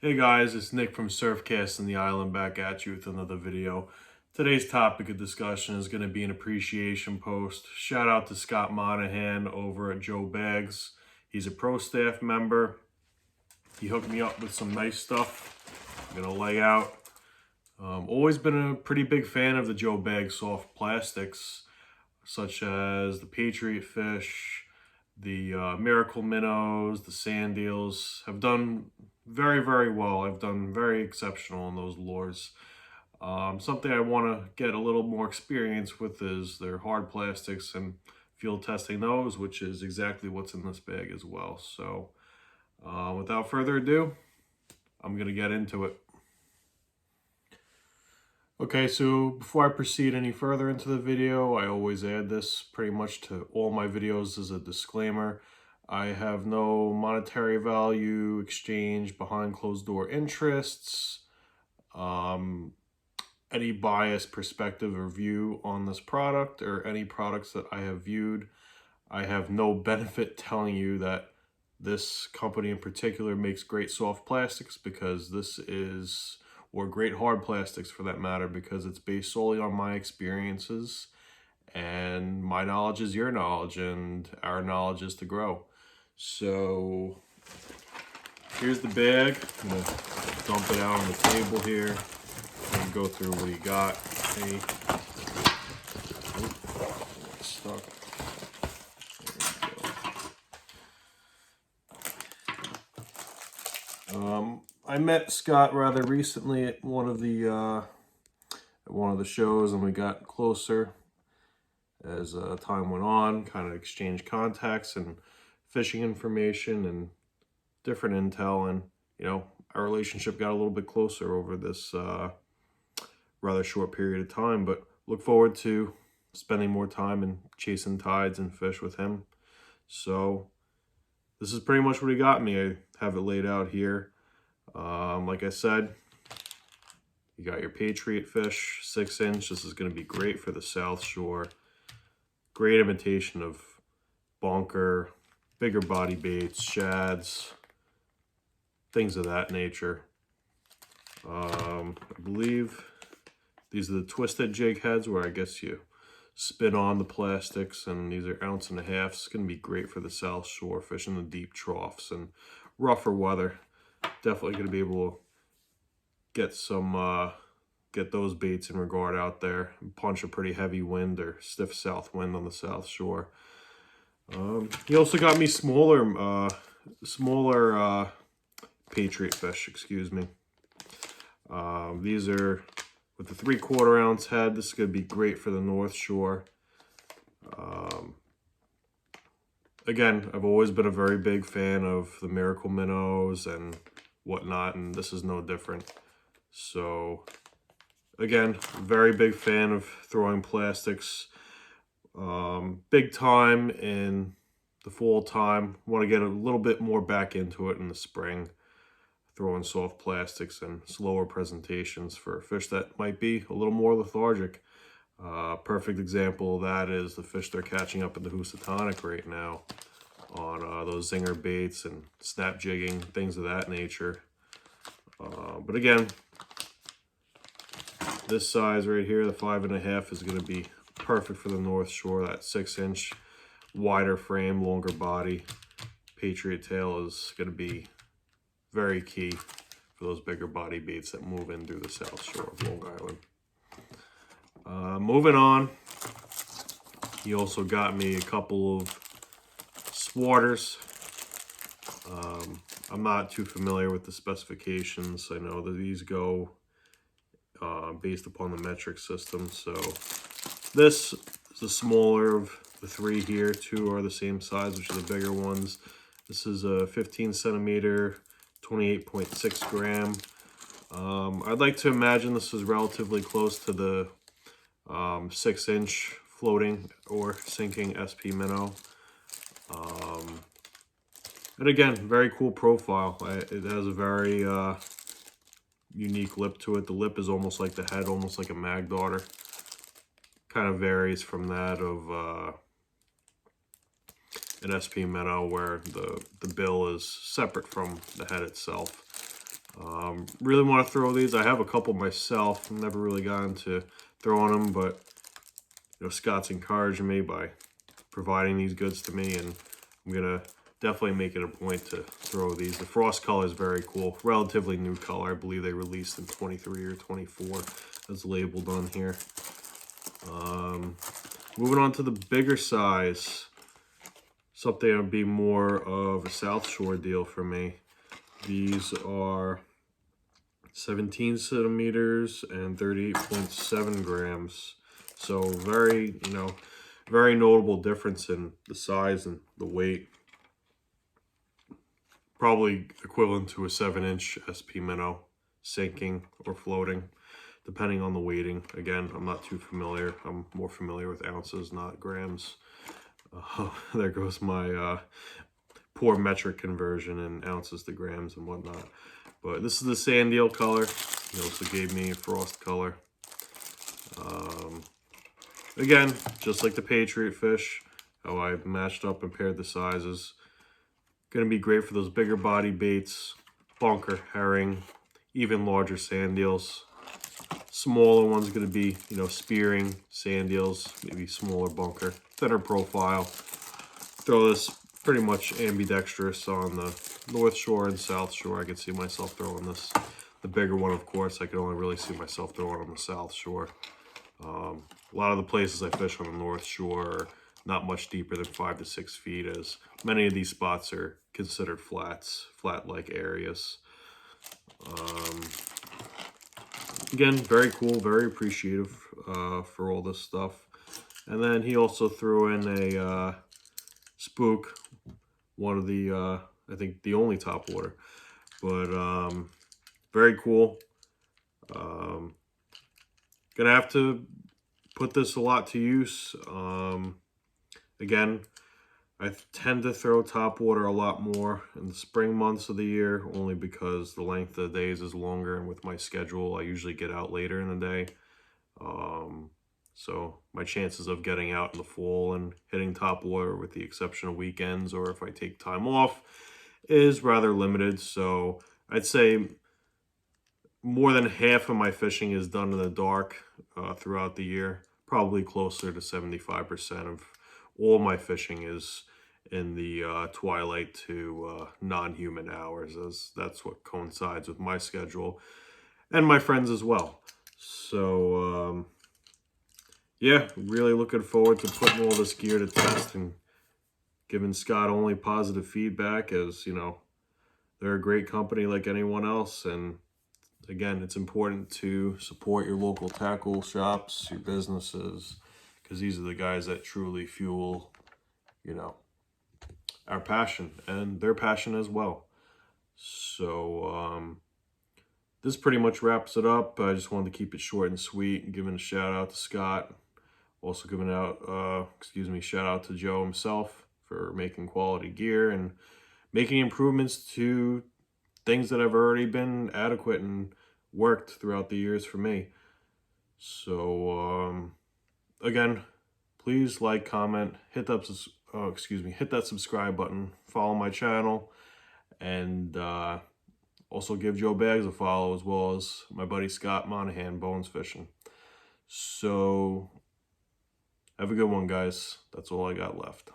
Hey guys, it's Nick from Surfcast in the Island back at you with another video. Today's topic of discussion is going to be an appreciation post. Shout out to Scott Monahan over at JoeBaggs. He's a pro staff member. He hooked me up with some nice stuff I'm going to lay out. Always been a pretty big fan of the JoeBaggs soft plastics, such as the Patriot Fish, the Miracle Minnows, the Sand Eels. Have done very, very well. I've done very exceptional in those lures. Something I want to get a little more experience with is their hard plastics and field testing those, which is exactly what's in this bag as well. So without further ado, I'm going to get into it. Okay, so before I proceed any further into the video, I always add this pretty much to all my videos as a disclaimer. I have no monetary value exchange, behind closed door interests, any biased perspective or view on this product or any products that I have viewed. I have no benefit telling you that this company in particular makes great soft plastics, because this is, or great hard plastics for that matter, because it's based solely on my experiences, and my knowledge is your knowledge and our knowledge is to grow. So here's the bag. I'm gonna dump it out on the table here and go through what you got. Hey, stuck. I met Scott rather recently at one of the shows, and we got closer as time went on. Kind of exchanged contacts and fishing information and different intel, and our relationship got a little bit closer over this rather short period of time. But look forward to spending more time and chasing tides and fish with him. So this is pretty much what he got me. I have it laid out here. Like I said, you got your Patriot Fish 6-inch. This is going to be great for the South Shore. Great imitation of bonker, bigger body baits, shads, things of that nature. I believe these are the twisted jig heads, where I guess you spin on the plastics, and these are 1.5 ounces. It's going to be great for the South Shore, fishing the deep troughs and rougher weather. Definitely going to be able to get some get those baits in regard out there and punch a pretty heavy wind or stiff south wind on the South Shore. He also got me smaller Patriot Fish, excuse me. These are with the 3/4 ounce head. This is going to be great for the North Shore. Again, I've always been a very big fan of the Miracle Minnows and whatnot, and this is no different. So again, very big fan of throwing plastics. Big time in the fall time. Want to get a little bit more back into it in the spring, throwing soft plastics and slower presentations for fish that might be a little more lethargic. Perfect example of that is the fish they're catching up in the Housatonic right now on those zinger baits and snap jigging, things of that nature. But again, this size right here, the 5.5, is going to be perfect for the North Shore. That 6-inch, wider frame, longer body, Patriot tail is going to be very key for those bigger body baits that move in through the South Shore of Long Island. Moving on, he also got me a couple of swarters. I'm not too familiar with the specifications. I know that these go based upon the metric system. So this is the smaller of the three here. Two are the same size, which are the bigger ones. This is a 15 centimeter, 28.6 gram. I'd like to imagine this is relatively close to the 6-inch floating or sinking SP minnow. And again, very cool profile. It has a very unique lip to it. The lip is almost like the head, almost like a mag darter. Kind of varies from that of an SP minnow, where the bill is separate from the head itself. Really want to throw these. I have a couple myself. Never really gotten to throwing them, but you know, Scott's encouraging me by providing these goods to me, and I'm gonna definitely make it a point to throw these. The frost color is very cool. Relatively new color. I believe they released in 23 or 24. That's labeled on here. Moving on to the bigger size. Something that would be more of a South Shore deal for me. These are 17 centimeters and 38.7 grams. So very, you know, very notable difference in the size and the weight. Probably equivalent to a 7-inch SP minnow, sinking or floating, depending on the weighting. Again, I'm not too familiar. I'm more familiar with ounces, not grams. There goes my poor metric conversion in ounces to grams and whatnot. But this is the sand eel color. He also gave me a frost color. Again, just like the Patriot fish, how I matched up and paired the sizes. Going to be great for those bigger body baits, bunker, herring, even larger sand eels. Smaller ones going to be, you know, spearing, sand eels, maybe smaller bunker, thinner profile. Throw this pretty much ambidextrous on the North Shore and South Shore. I could see myself throwing this. The bigger one, of course, I could only really see myself throwing on the South Shore. A lot of the places I fish on the North Shore are not much deeper than 5 to 6 feet, as many of these spots are considered flats, flat-like areas. Again, very cool, very appreciative for all this stuff. And then he also threw in a spook, one of the, I think the only top water, but very cool. Gonna have to put this a lot to use. Again, I tend to throw top water a lot more in the spring months of the year, only because the length of the days is longer, and with my schedule, I usually get out later in the day. So my chances of getting out in the fall and hitting top water, with the exception of weekends or if I take time off, is rather limited. So I'd say more than half of my fishing is done in the dark throughout the year. Probably closer to 75% of all my fishing is in the twilight to non-human hours, as that's what coincides with my schedule and my friends as well. So yeah, really looking forward to putting all this gear to test and giving Scott only positive feedback, as you know, they're a great company like anyone else. And again, it's important to support your local tackle shops, your businesses, because these are the guys that truly fuel, you know, our passion and their passion as well. So this pretty much wraps it up. I just wanted to keep it short and sweet and giving a shout out to Scott. Also giving out, shout out to Joe himself for making quality gear and making improvements to things that have already been adequate and worked throughout the years for me. So again, please like, comment, hit that subscribe button, follow my channel, and also give JoeBaggs a follow, as well as my buddy Scott Monahan, Bonesfishing. So have a good one, guys. That's all I got left.